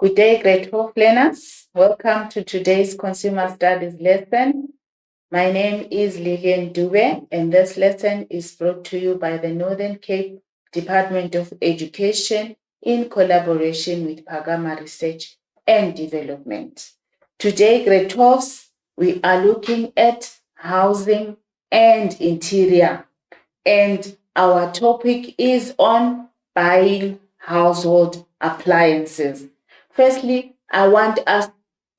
Good day, grade 12 learners. Welcome to today's Consumer Studies lesson. My name is Lillian Dube, and this lesson is brought to you by the Northern Cape Department of Education in collaboration with Pagama Research and Development. Today, grade 12s, we are looking at housing and interior, and our topic is on buying household appliances. Firstly, I want us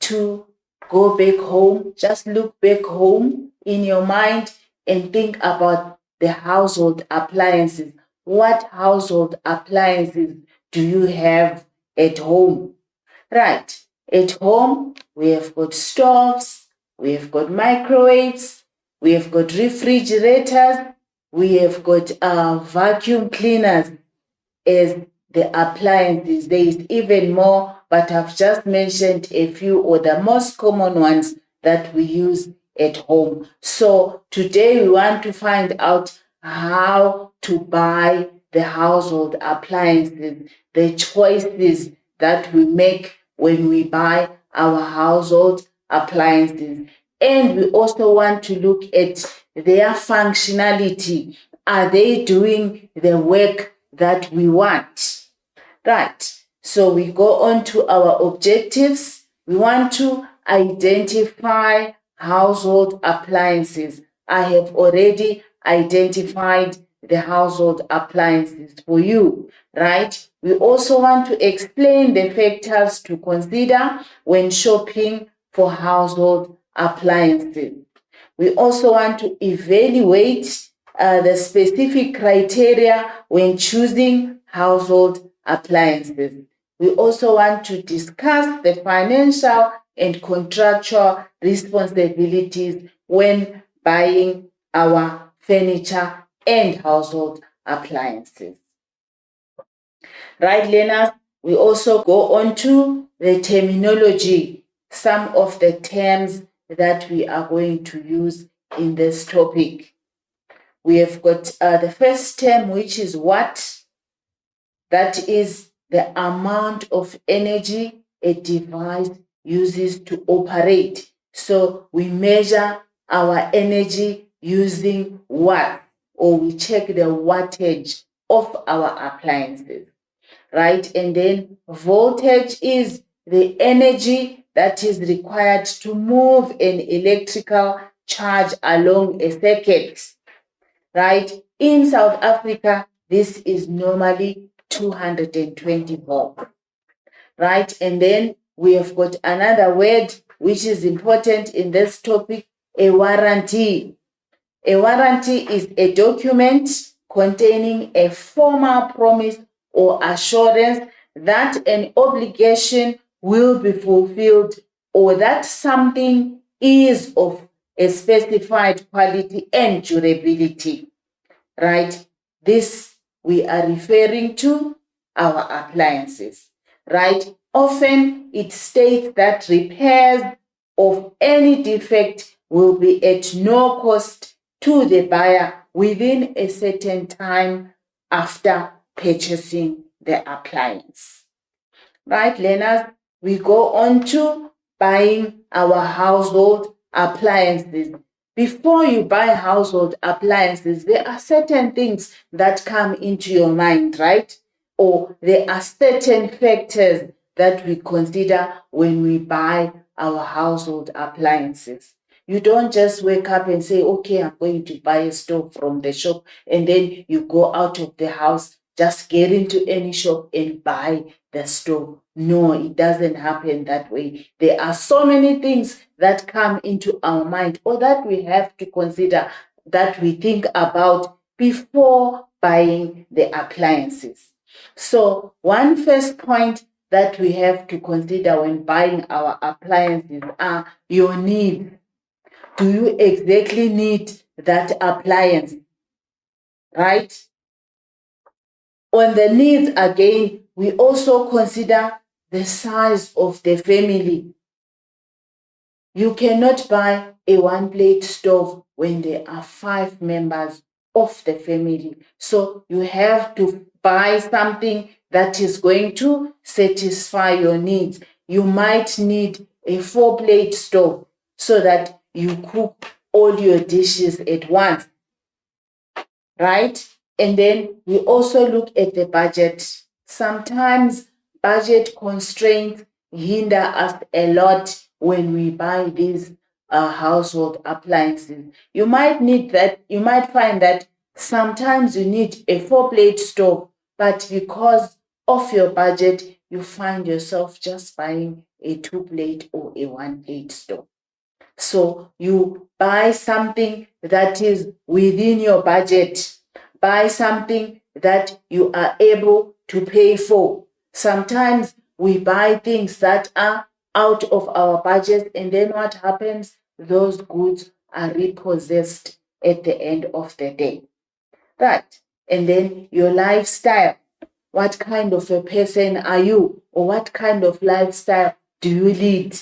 to go back home, just look back home in your mind and think about the household appliances. What household appliances do you have at home? Right, at home, we have got stoves, we have got microwaves, we have got refrigerators, we have got vacuum cleaners as the appliances. There is even more, but I've just mentioned a few or the most common ones that we use at home. So today we want to find out how to buy the household appliances, the choices that we make when we buy our household appliances. And we also want to look at their functionality. Are they doing the work that we want? Right. So we go on to our objectives. We want to identify household appliances. I have already identified the household appliances for you, right? We also want to explain the factors to consider when shopping for household appliances. We also want to evaluate the specific criteria when choosing household appliances. We also want to discuss the financial and contractual responsibilities when buying our furniture and household appliances. Right, learners, we also go on to the terminology, some of the terms that we are going to use in this topic. We have got the first term, which is watt. That is the amount of energy a device uses to operate. So we measure our energy using watt, or we check the wattage of our appliances, right? And then voltage is the energy that is required to move an electrical charge along a circuit, right? In South Africa, this is normally 220 volts, right? And then we have got another word which is important in this topic, a warranty. A warranty is a document containing a formal promise or assurance that an obligation will be fulfilled or that something is of a specified quality and durability, right? This we are referring to our appliances, right? Often it states that repairs of any defect will be at no cost to the buyer within a certain time after purchasing the appliance. Right, learners, we go on to buying our household appliances. Before you buy household appliances, there are certain things that come into your mind, right? Or there are certain factors that we consider when we buy our household appliances. You don't just wake up and say, okay, I'm going to buy a stove from the shop, and then you go out of the house, just get into any shop and buy the stove. No, it doesn't happen that way. There are so many things that come into our mind or that we have to consider, that we think about before buying the appliances. So one first point that we have to consider when buying our appliances are your needs. Do you exactly need that appliance, right? On the needs again, we also consider the size of the family. You cannot buy a one-plate stove when there are 5 members of the family. So you have to buy something that is going to satisfy your needs. You might need a 4-plate stove so that you cook all your dishes at once, right? And then we also look at the budget. Sometimes budget constraints hinder us a lot when we buy these household appliances. You might find that sometimes you need a 4-plate stove, but because of your budget, you find yourself just buying a 2-plate or a 1-plate stove. So you buy something that is within your budget. Buy something that you are able to pay for. Sometimes we buy things that are out of our budget, and then what happens? Those goods are repossessed at the end of the day. Right. And then your lifestyle. What kind of a person are you? Or what kind of lifestyle do you lead?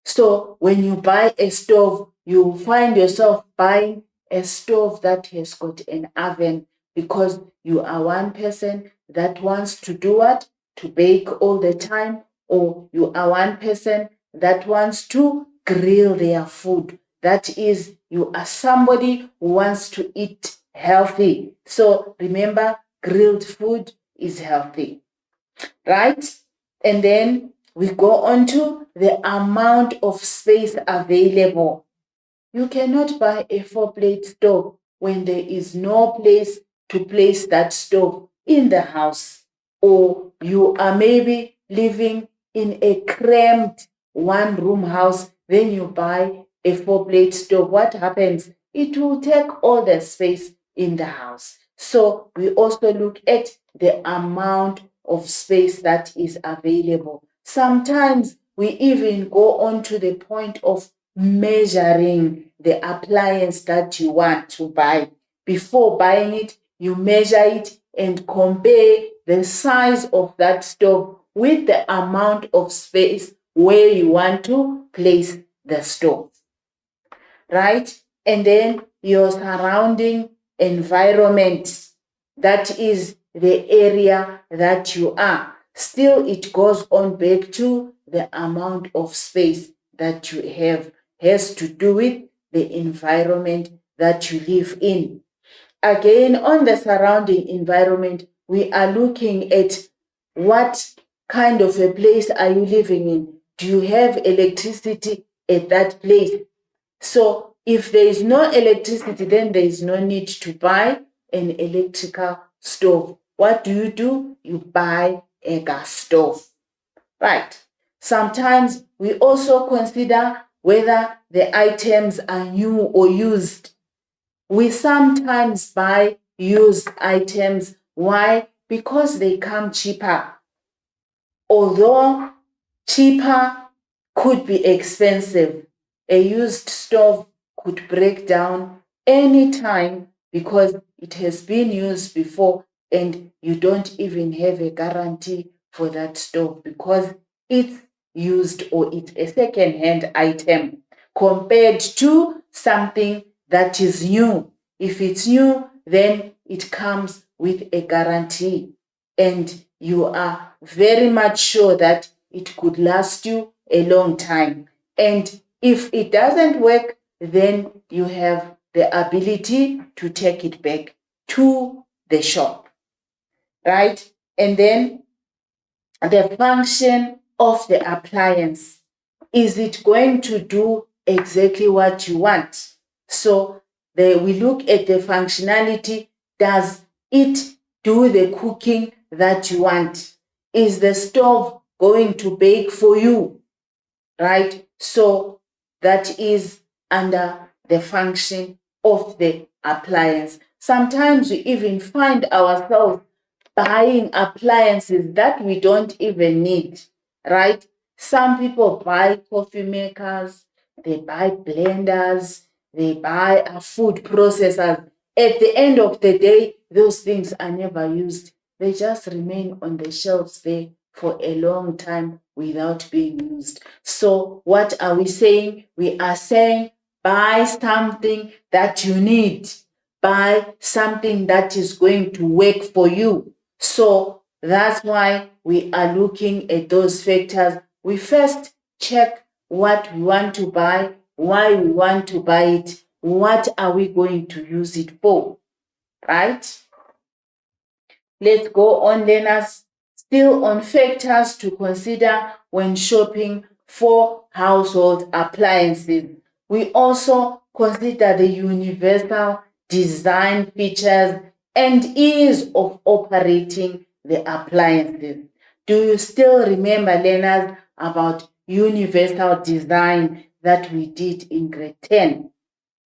So when you buy a stove, you find yourself buying a stove that has got an oven because you are one person that wants to do what? To bake all the time, or you are one person that wants to grill their food. That is, you are somebody who wants to eat healthy. So remember, grilled food is healthy, right? And then we go on to the amount of space available. You cannot buy a 4-plate stove when there is no place to place that stove in the house, or you are maybe living in a cramped 1-room house. Then you buy a 4-plate stove. What happens? It will take all the space in the house. So we also look at the amount of space that is available. Sometimes we even go on to the point of measuring the appliance that you want to buy. Before buying it, you measure it and compare the size of that stove with the amount of space where you want to place the stove, right? And then your surrounding environment, that is the area that you are. Still, it goes on back to the amount of space that you have, has to do with the environment that you live in. Again, on the surrounding environment, we are looking at what kind of a place are you living in? Do you have electricity at that place? So if there is no electricity, then there is no need to buy an electrical stove. What do? You buy a gas stove, right? Sometimes we also consider whether the items are new or used. We sometimes buy used items. Why? Because they come cheaper. Although cheaper could be expensive, a used stove could break down anytime because it has been used before and you don't even have a guarantee for that stove because it's used or it's a second-hand item compared to something that is new. If it's new, then it comes with a guarantee and you are very much sure that it could last you a long time. And if it doesn't work, then you have the ability to take it back to the shop, right? And then the function of the appliance. Is it going to do exactly what you want? So we look at the functionality. Does it do the cooking that you want? Is the stove going to bake for you? Right? So that is under the function of the appliance. Sometimes we even find ourselves buying appliances that we don't even need, right? Some people buy coffee makers, they buy blenders, they buy food processors. At the end of the day, those things are never used. They just remain on the shelves there for a long time without being used. So what are we saying? We are saying buy something that you need. Buy something that is going to work for you. So That's why we are looking at those factors. We first check what we want to buy, why we want to buy it, what are we going to use it for, right? Let's go on, learners. Still on factors to consider when shopping for household appliances. We also consider the universal design features and ease of operating the appliances. Do you still remember, learners, about universal design that we did in grade 10?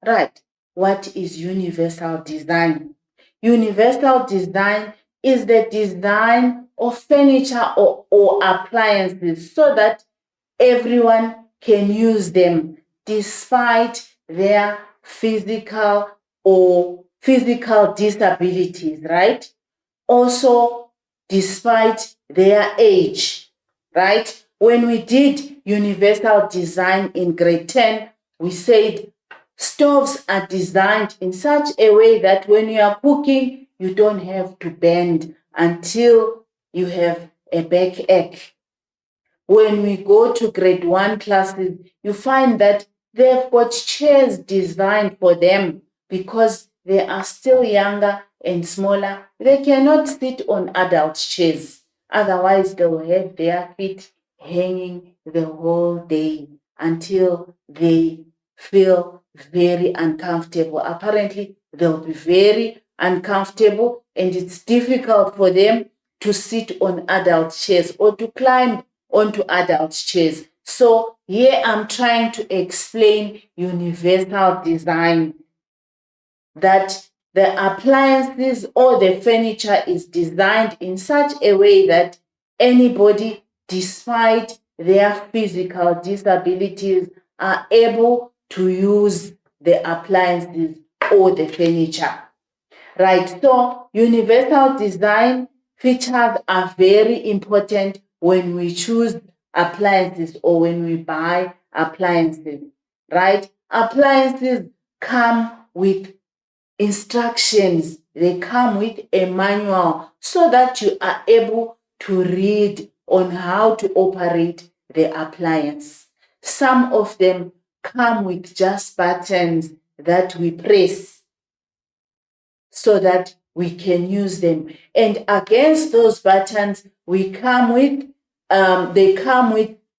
Right. What is universal design? Universal design is the design of furniture or appliances so that everyone can use them despite their physical disabilities, right? Also, despite their age, right? When we did universal design in grade 10, we said stoves are designed in such a way that when you are cooking, you don't have to bend until you have a backache. When we go to grade 1 classes, you find that they've got chairs designed for them because they are still younger and smaller. They cannot sit on adult chairs. Otherwise, they will have their feet hanging the whole day until they feel very uncomfortable. Apparently, they'll be very uncomfortable and it's difficult for them to sit on adult chairs or to climb onto adult chairs. So here I'm trying to explain universal design, that the appliances or the furniture is designed in such a way that anybody, despite their physical disabilities, are able to use the appliances or the furniture. Right, so universal design features are very important when we choose appliances or when we buy appliances, right? Appliances come with instructions, they come with a manual so that you are able to read on how to operate the appliance. Some of them come with just buttons that we press so that we can use them. And against those buttons, they come with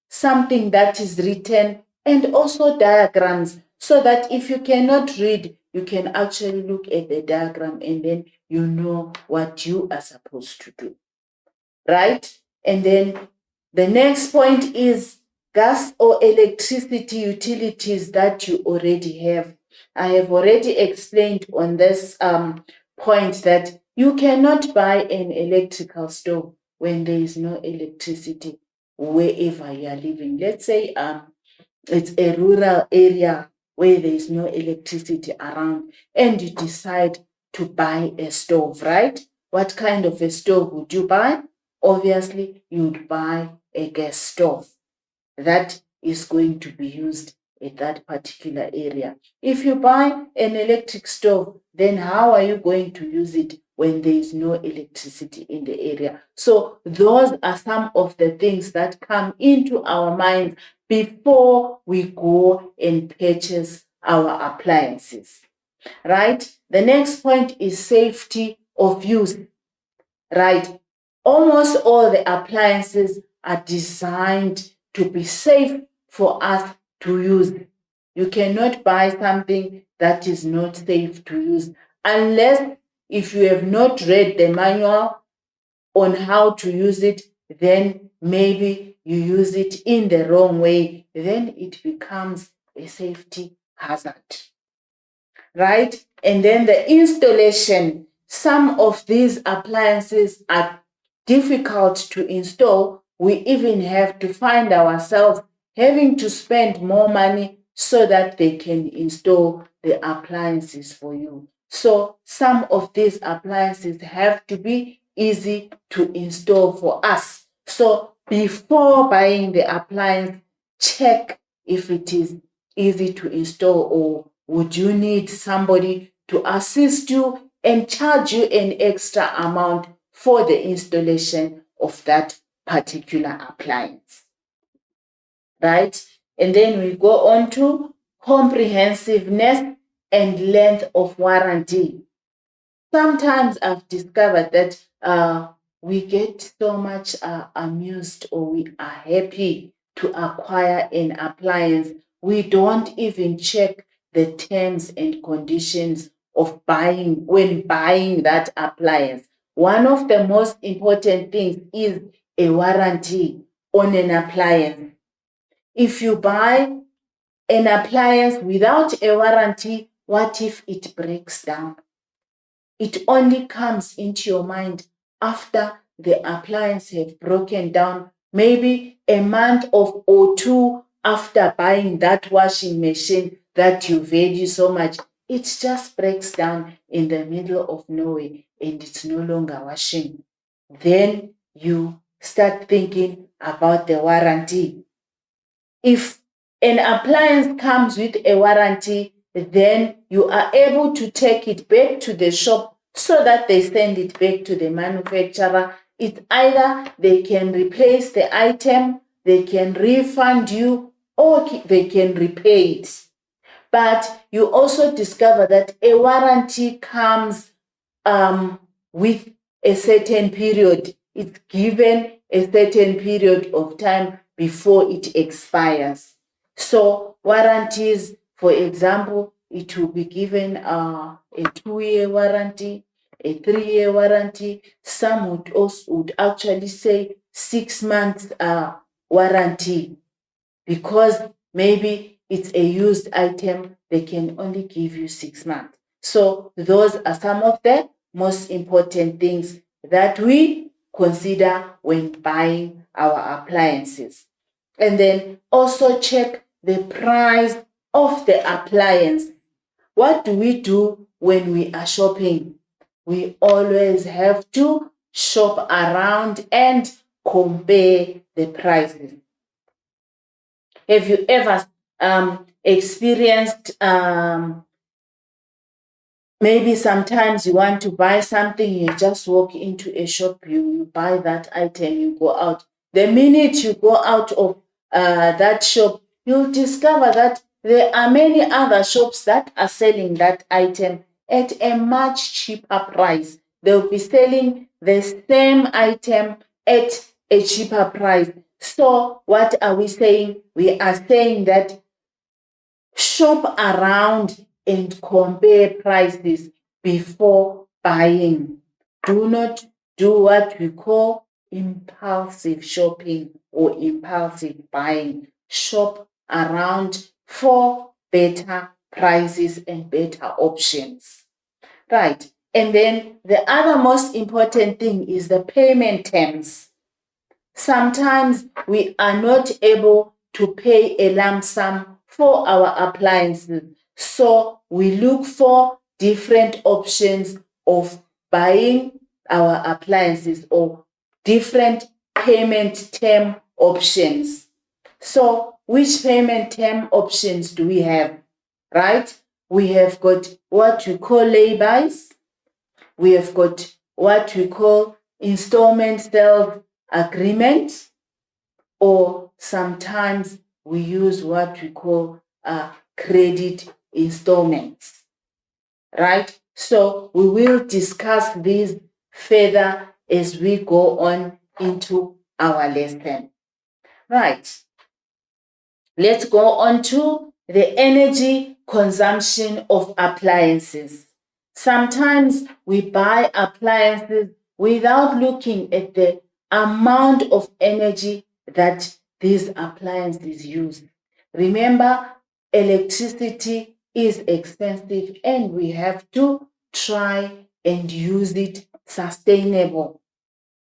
something that is written and also diagrams, so that if you cannot read, you can actually look at the diagram and then you know what you are supposed to do, right? And then the next point is gas or electricity utilities that you already have. I have already explained on this point that you cannot buy an electrical stove when there is no electricity wherever you are living. Let's say it's a rural area where there is no electricity around and you decide to buy a stove, right? What kind of a stove would you buy? Obviously, you'd buy a gas stove that is going to be used at that particular area. If you buy an electric stove, then how are you going to use it when there is no electricity in the area? So those are some of the things that come into our minds before we go and purchase our appliances, right? The next point is safety of use, right? Almost all the appliances are designed to be safe for us to use. You cannot buy something that is not safe to use unless if you have not read the manual on how to use it, then maybe you use it in the wrong way, then it becomes a safety hazard, right? And then the installation. Some of these appliances are difficult to install. We even have to find ourselves having to spend more money so that they can install the appliances for you. So some of these appliances have to be easy to install for us. So before buying the appliance, check if it is easy to install, or would you need somebody to assist you and charge you an extra amount for the installation of that particular appliance, right? And then we go on to comprehensiveness and length of warranty. Sometimes I've discovered that we get so much amused, or we are happy to acquire an appliance. We don't even check the terms and conditions of buying when buying that appliance. One of the most important things is a warranty on an appliance. If you buy an appliance without a warranty, what if it breaks down? It only comes into your mind after the appliance have broken down, maybe a month or two after buying that washing machine that you value so much. It just breaks down in the middle of nowhere and it's no longer washing. Then you start thinking about the warranty. If an appliance comes with a warranty, then you are able to take it back to the shop so that they send it back to the manufacturer. It's either they can replace the item, they can refund you, or they can repair it. But you also discover that a warranty comes with a certain period. It's given a certain period of time before it expires. So warranties, for example, it will be given a 2-year warranty, a 3-year warranty. Some would actually say 6 months warranty, because maybe it's a used item, they can only give you 6 months. So those are some of the most important things that we consider when buying our appliances. And then also check the price of the appliance. What do we do when we are shopping? We always have to shop around and compare the prices. Have you ever experienced maybe sometimes you want to buy something, you just walk into a shop, you buy that item, you go out. The minute you go out of that shop, you'll discover that there are many other shops that are selling that item at a much cheaper price. They'll be selling the same item at a cheaper price. So what are we saying? We are saying that shop around and compare prices before buying. Do not do what we call impulsive shopping or impulsive buying. Shop around for better prices and better options. Right. And then the other most important thing is the payment terms. Sometimes we are not able to pay a lump sum for our appliances. So we look for different options of buying our appliances, or different payment term options. So which payment term options do we have? Right? We have got what we call lay-bys. We have got what we call installment sales agreement, or sometimes we use what we call credit installments, right? So we will discuss these further as we go on into our lesson. Right. Let's go on to the energy consumption of appliances. Sometimes we buy appliances without looking at the amount of energy that these appliances use. Remember, electricity is expensive and we have to try and use it sustainable.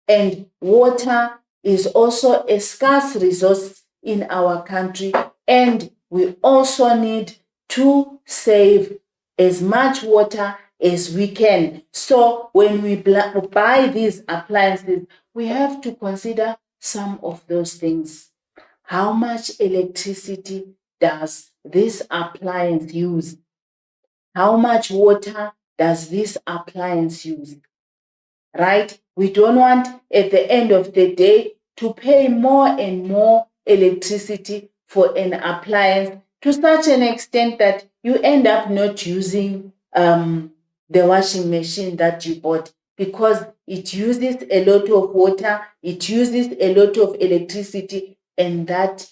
And water is also a scarce resource in our country, and we also need to save as much water as we can. So when we buy these appliances, we have to consider some of those things. How much electricity does this appliance use? How much water does this appliance use? Right? We don't want at the end of the day to pay more and more electricity for an appliance to such an extent that you end up not using the washing machine that you bought, because it uses a lot of water, it uses a lot of electricity, and that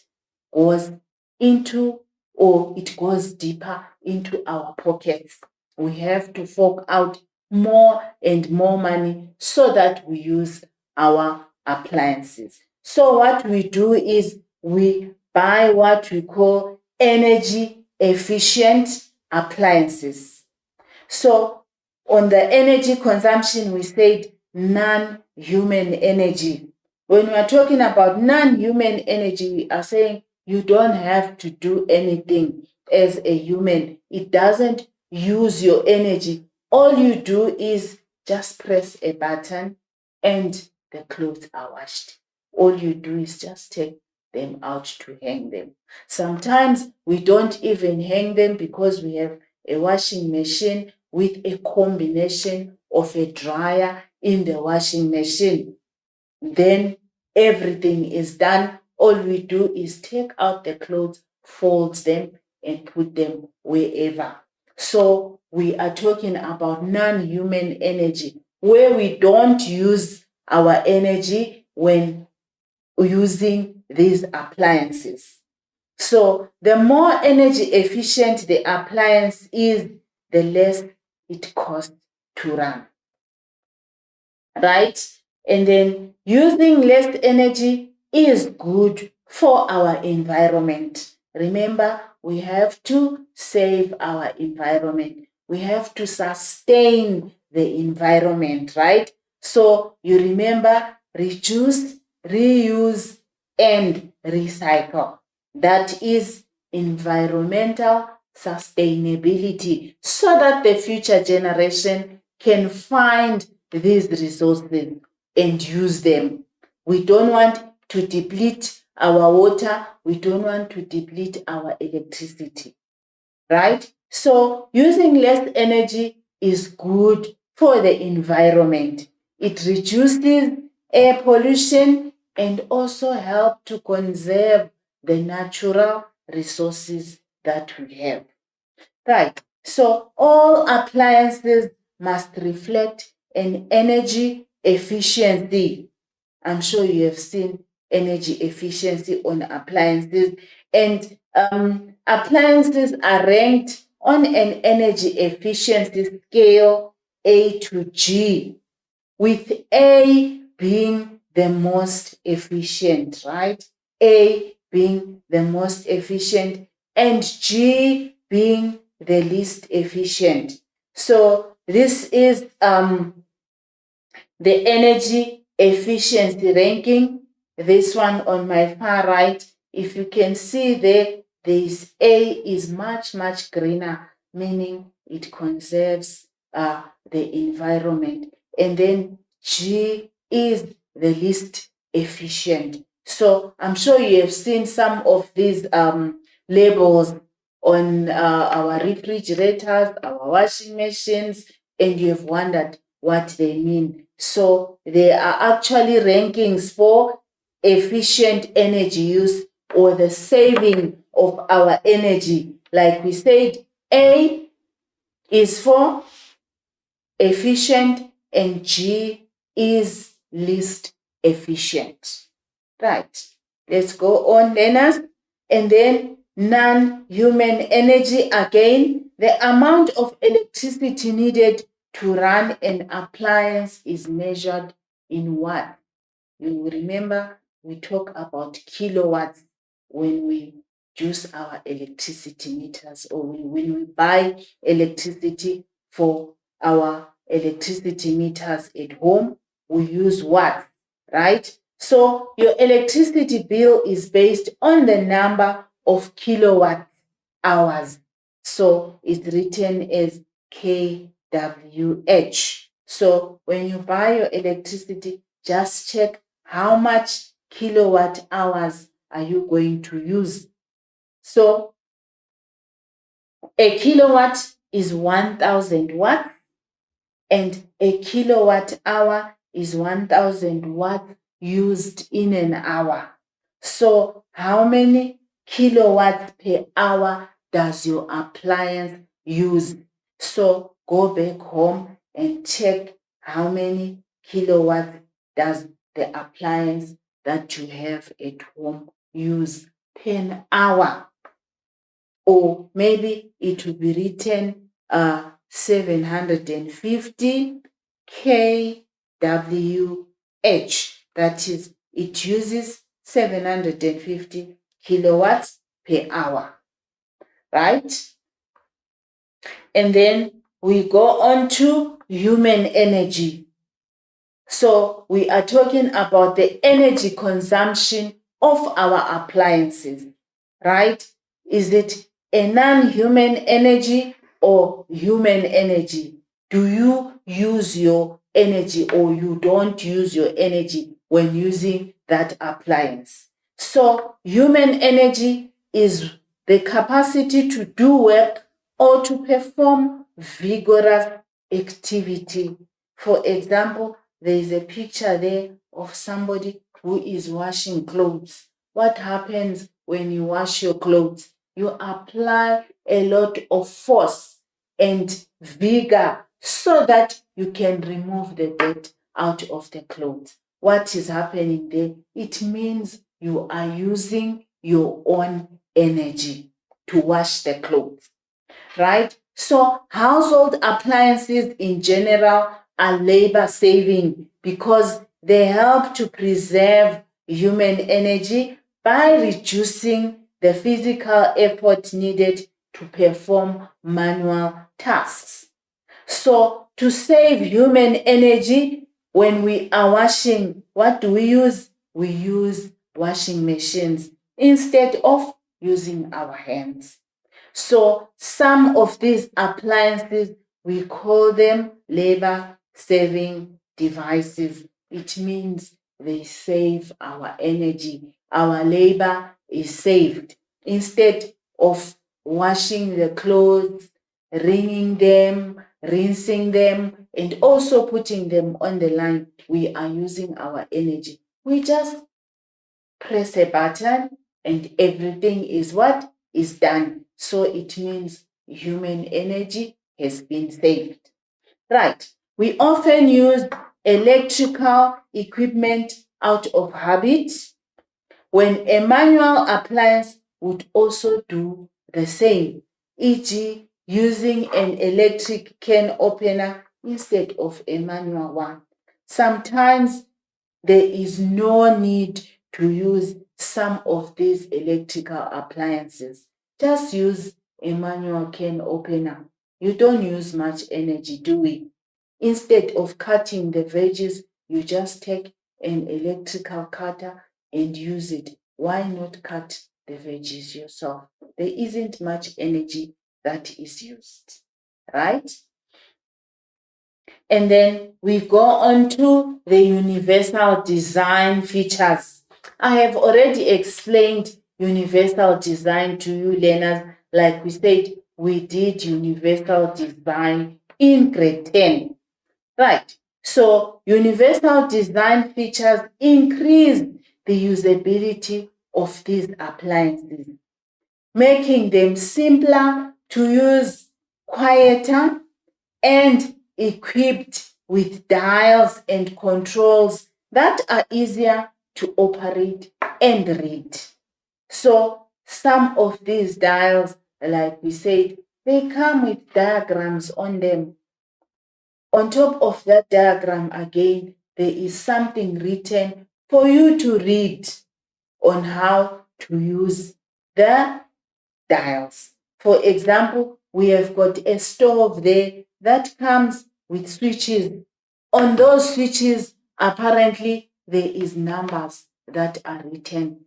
goes into, or it goes deeper into our pockets. We have to fork out more and more money so that we use our appliances. So what we do is we buy what we call energy efficient appliances. So on the energy consumption, we said non-human energy. When we are talking about non-human energy, we are saying you don't have to do anything as a human. It doesn't use your energy. All you do is just press a button and the clothes are washed. All you do is just take them out to hang them. Sometimes we don't even hang them because we have a washing machine with a combination of a dryer in the washing machine. Then everything is done. All we do is take out the clothes, fold them, and put them wherever. So we are talking about non-human energy, where we don't use our energy when using these appliances. So the more energy efficient the appliance is, the less it costs to run, right? And then using less energy is good for our environment. Remember, we have to save our environment. We have to sustain the environment, right? So you remember, reduce, reuse, and recycle. That is environmental sustainability, so that the future generation can find these resources and use them. We don't want to deplete our water. We don't want to deplete our electricity, right? So using less energy is good for the environment. It reduces air pollution and also help to conserve the natural resources that we have. Right. So all appliances must reflect an energy efficiency. I'm sure you have seen energy efficiency on appliances, and appliances are ranked on an energy efficiency scale A to G, with A being the most efficient, right? A being the most efficient and G being the least efficient. So this is the energy efficiency ranking. This one on my far right, if you can see there, this A is much, much greener, meaning it conserves the environment. And then G is the least efficient. So I'm sure you have seen some of these labels on our refrigerators, our washing machines, and you have wondered what they mean. So they are actually rankings for efficient energy use, or the saving of our energy. Like we said, A is for efficient and G is least efficient. Right. Let's go on, learners. And then non-human energy, again, the amount of electricity needed to run an appliance is measured in watt. You remember we talk about kilowatts when we use our electricity meters, or when we buy electricity for our electricity meters at home, we use watts, right? So your electricity bill is based on the number of kilowatt hours. So it's written as kWh. So when you buy your electricity, just check how much kilowatt hours are you going to use. So a kilowatt is 1000 watts, and a kilowatt hour is 1000 watts used in an hour. So how many kilowatts per hour does your appliance use? So go back home and check how many kilowatts does the appliance that you have at home use per hour. Or maybe it will be written 750 kWh. That is, it uses 750 kilowatts per hour, right? And then we go on to human energy. So we are talking about the energy consumption of our appliances, right? Is it a non-human energy or human energy? Do you use your energy or you don't use your energy when using that appliance? So human energy is the capacity to do work or to perform vigorous activity. For example, there is a picture there of somebody who is washing clothes. What happens when you wash your clothes? You apply a lot of force and vigor so that you can remove the dirt out of the clothes. What is happening there? It means you are using your own energy to wash the clothes, right? So household appliances in general are labor saving because they help to preserve human energy by reducing the physical effort needed to perform manual tasks. So to save human energy, when we are washing, what do we use? We use washing machines instead of using our hands. So some of these appliances, we call them labor-saving devices. It means they save our energy. Our labor is saved. Instead of washing the clothes, wringing them, rinsing them, and also putting them on the line, we are using our energy. We just press a button and everything is what is done. So it means human energy has been saved. Right. We often use electrical equipment out of habit when a manual appliance would also do the same, e.g., using an electric can opener instead of a manual one. Sometimes there is no need to use some of these electrical appliances. Just use a manual can opener. You don't use much energy, do we? Instead of cutting the veggies, you just take an electrical cutter and use it. Why not cut the veggies yourself? There isn't much energy that is used, right? And then we go on to the universal design features. I have already explained universal design to you learners. Like we said, we did universal design in grade 10. Right. So universal design features increase the usability of these appliances, making them simpler to use, quieter, and equipped with dials and controls that are easier to operate and read. So some of these dials, like we said, they come with diagrams on them. On top of that diagram again, there is something written for you to read on how to use the dials. For example, we have got a stove there that comes with switches. On those switches, apparently, there is numbers that are written.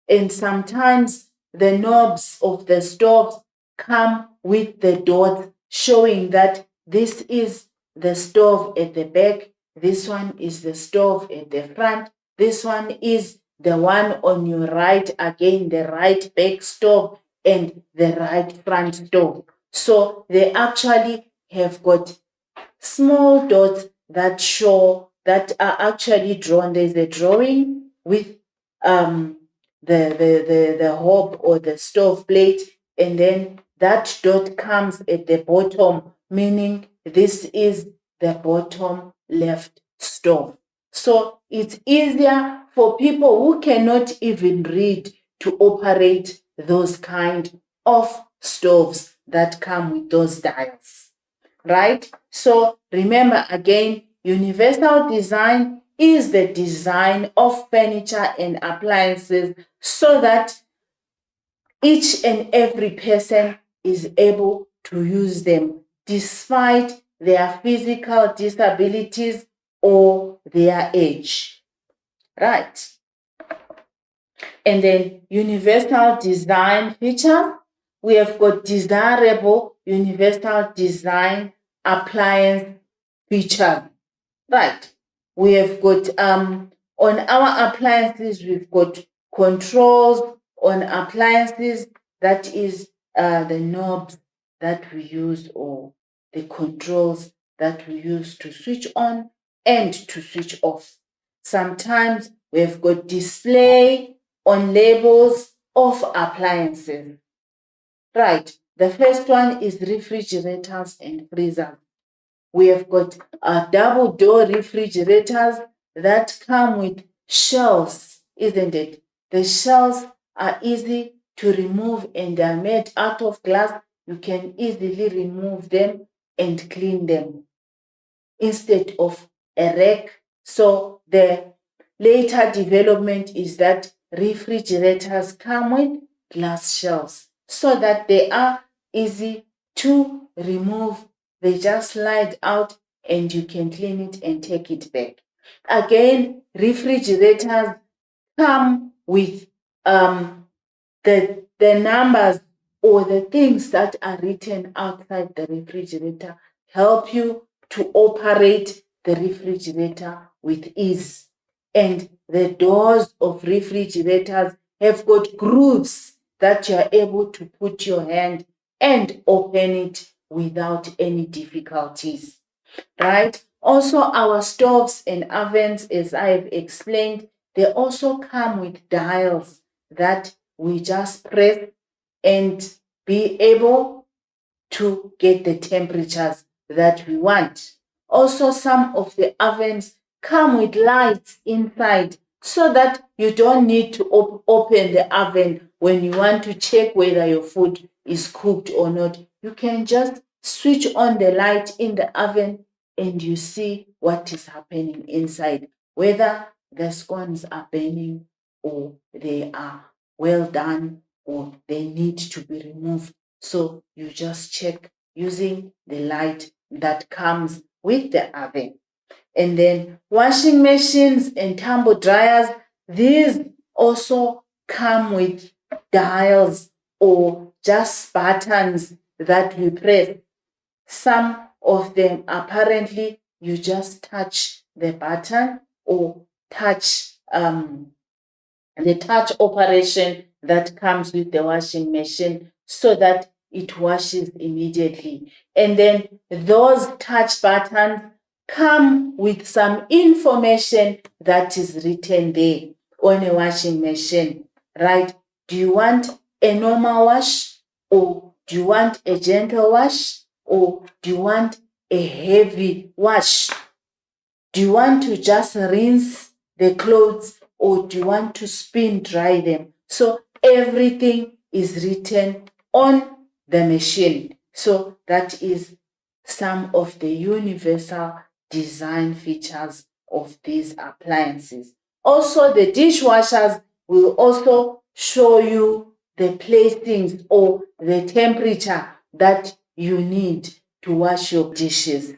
And sometimes the knobs of the stoves come with the dots showing that this is the stove at the back, this one is the stove at the front, this one is the one on your right, again the right back stove and the right front stove. So they actually have got small dots that show that are actually drawn. There's a drawing with the hob or the stove plate, and then that dot comes at the bottom, meaning this is the bottom left stove. So it's easier for people who cannot even read to operate those kind of stoves that come with those dials, right? So remember again, universal design is the design of furniture and appliances so that each and every person is able to use them despite their physical disabilities or their age, right? And then universal design features, we have got desirable universal design appliance features, right? We have got on our appliances, we've got controls on appliances, that is the knobs that we use or the controls that we use to switch on and to switch off. Sometimes we've got display on labels of appliances. Right, the first one is refrigerators and freezers. We have got double door refrigerators that come with shelves, isn't it? The shelves are easy to remove and they are made out of glass. You can easily remove them and clean them instead of a rack. So the later development is that refrigerators come with glass shelves so that they are easy to remove. They just slide out and you can clean it and take it back. Again, refrigerators come with the numbers or the things that are written outside the refrigerator help you to operate the refrigerator with ease. And the doors of refrigerators have got grooves that you are able to put your hand and open it without any difficulties, right? Also, our stoves and ovens, as I've explained, they also come with dials that we just press and be able to get the temperatures that we want. Also, some of the ovens come with lights inside so that you don't need to open the oven when you want to check whether your food is cooked or not. You can just switch on the light in the oven and you see what is happening inside, whether the scones are burning or they are well done or they need to be removed. So you just check using the light that comes with the oven. And then washing machines and tumble dryers, these also come with dials or just buttons that we press. Some of them apparently you just touch the button or touch the touch operation that comes with the washing machine so that it washes immediately. And then those touch buttons come with some information that is written there on a washing machine, right? Do you want a normal wash, or do you want a gentle wash, or do you want a heavy wash? Do you want to just rinse the clothes, or do you want to spin dry them? So everything is written on the machine. So that is some of the universal design features of these appliances. Also, the dishwashers will also show you the placings or the temperature that you need to wash your dishes,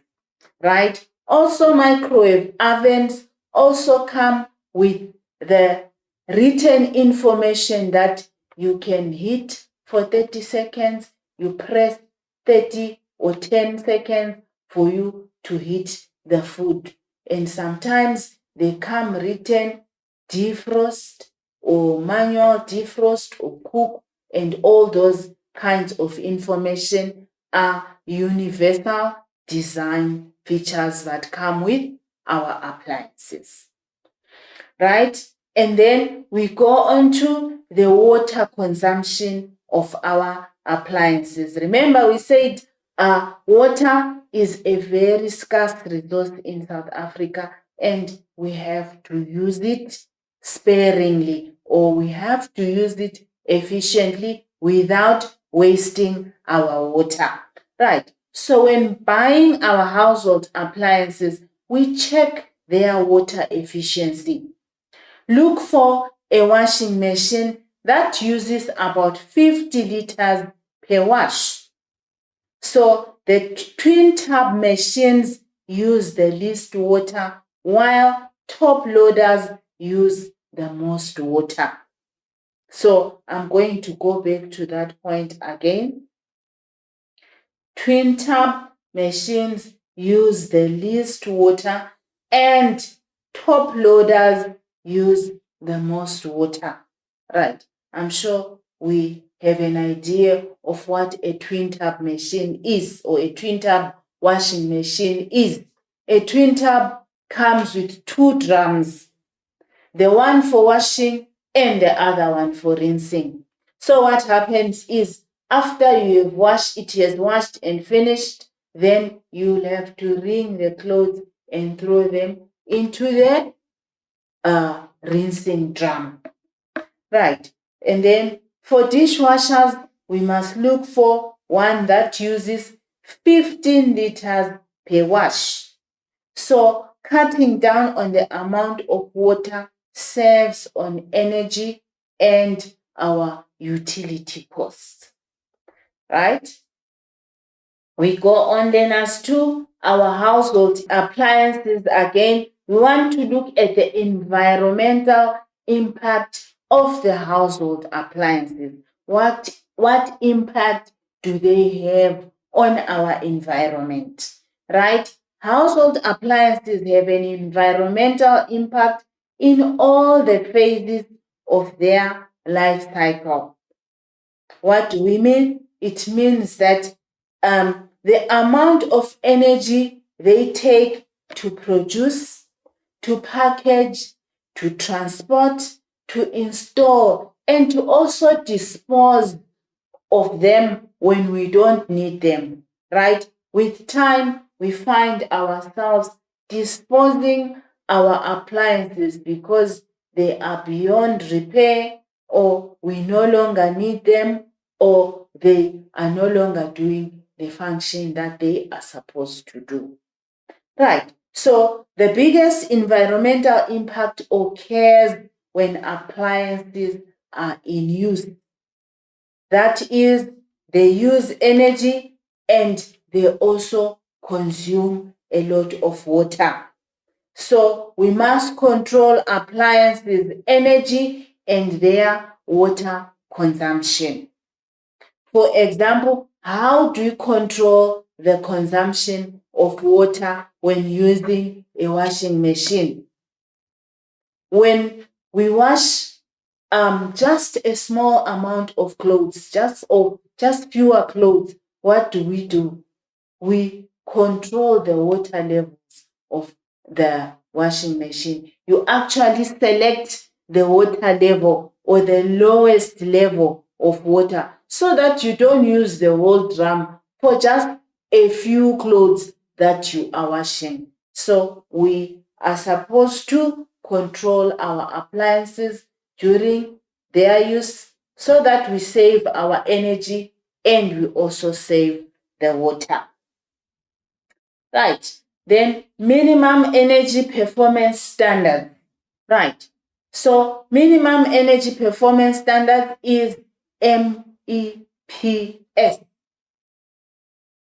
right? Also, microwave ovens also come with the written information that you can heat for 30 seconds, you press 30 or 10 seconds for you to heat the food. And sometimes they come written defrost or manual defrost or cook, and all those kinds of information are universal design features that come with our appliances, right? And then we go on to the water consumption of our appliances. Remember, we said water is a very scarce resource in South Africa, and we have to use it sparingly, or we have to use it efficiently without wasting our water, right? So when buying our household appliances, we check their water efficiency. Look for a washing machine that uses about 50 liters per wash. So the twin tub machines use the least water, while top loaders use the most water. So I'm going to go back to that point again. Twin tub machines use the least water, and top loaders use the most water. Right. I'm sure we have an idea of what a twin tub machine is, or a twin tub washing machine is. A twin tub comes with 2 drums, the one for washing and the other one for rinsing. So what happens is, after you have washed, it has washed and finished, then you'll have to wring the clothes and throw them into the rinsing drum. Right. And then for dishwashers, we must look for one that uses 15 liters per wash. So cutting down on the amount of water saves on energy and our utility costs. Right? We go on then as to our household appliances again. We want to look at the environmental impact of the household appliances. What impact do they have on our environment? Right? Household appliances have an environmental impact in all the phases of their life cycle. What do we mean? It means that the amount of energy they take to produce, to package, to transport, to install, and to also dispose of them when we don't need them, right? With time, we find ourselves disposing our appliances because they are beyond repair, or we no longer need them, or they are no longer doing the function that they are supposed to do. Right. So the biggest environmental impact occurs when appliances are in use. That is, they use energy and they also consume a lot of water. So we must control appliances' energy and their water consumption. For example, how do you control the consumption of water when using a washing machine? When we wash just a small amount of clothes, just fewer clothes, what do? We control the water levels of the washing machine. You actually select the water level or the lowest level of water so that you don't use the whole drum for just a few clothes that you are washing. So we are supposed to control our appliances during their use so that we save our energy and we also save the water. Right. Then minimum energy performance standard. Right. So minimum energy performance standard is MEPS.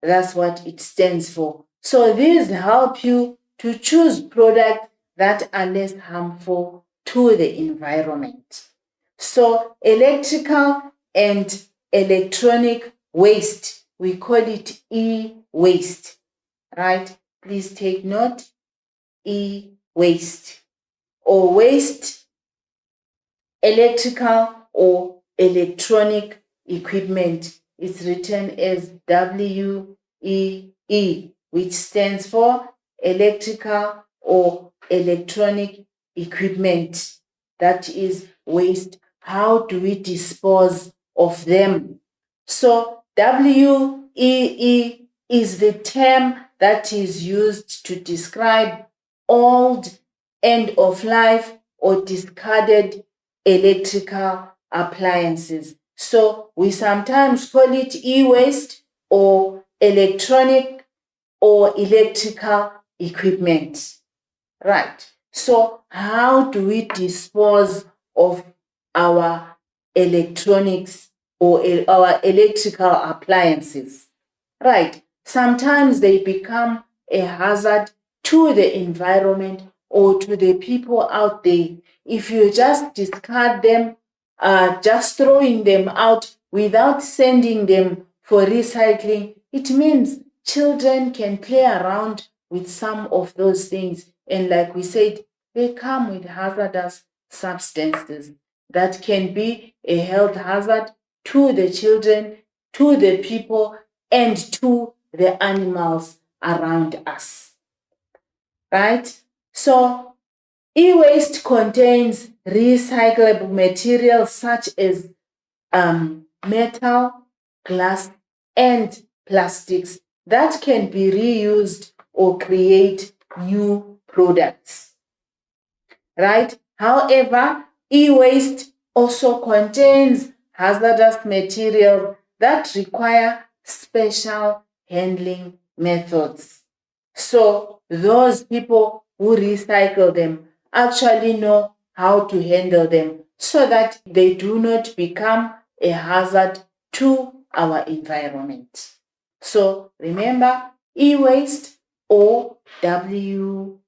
That's what it stands for. So these help you to choose products that are less harmful to the environment. So electrical and electronic waste, we call it e-waste, right? Please take note, e-waste, or waste electrical or electronic equipment. It's written as WEE, which stands for electrical or electronic equipment that is waste. How do we dispose of them? So WEE is the term that is used to describe old, end-of-life or discarded electrical appliances. So we sometimes call it e-waste or electronic or electrical equipment. Right. So how do we dispose of our electronics or our electrical appliances? Right. Sometimes they become a hazard to the environment or to the people out there. If you just discard them, just throwing them out without sending them for recycling, it means children can play around with some of those things. And like we said, they come with hazardous substances that can be a health hazard to the children, to the people, and to the animals around us. Right? So, e-waste contains recyclable materials such as metal, glass, and plastics that can be reused or create new products. Right? However, e-waste also contains hazardous materials that require special handling methods. So those people who recycle them actually know how to handle them so that they do not become a hazard to our environment. So remember, e-waste or WEE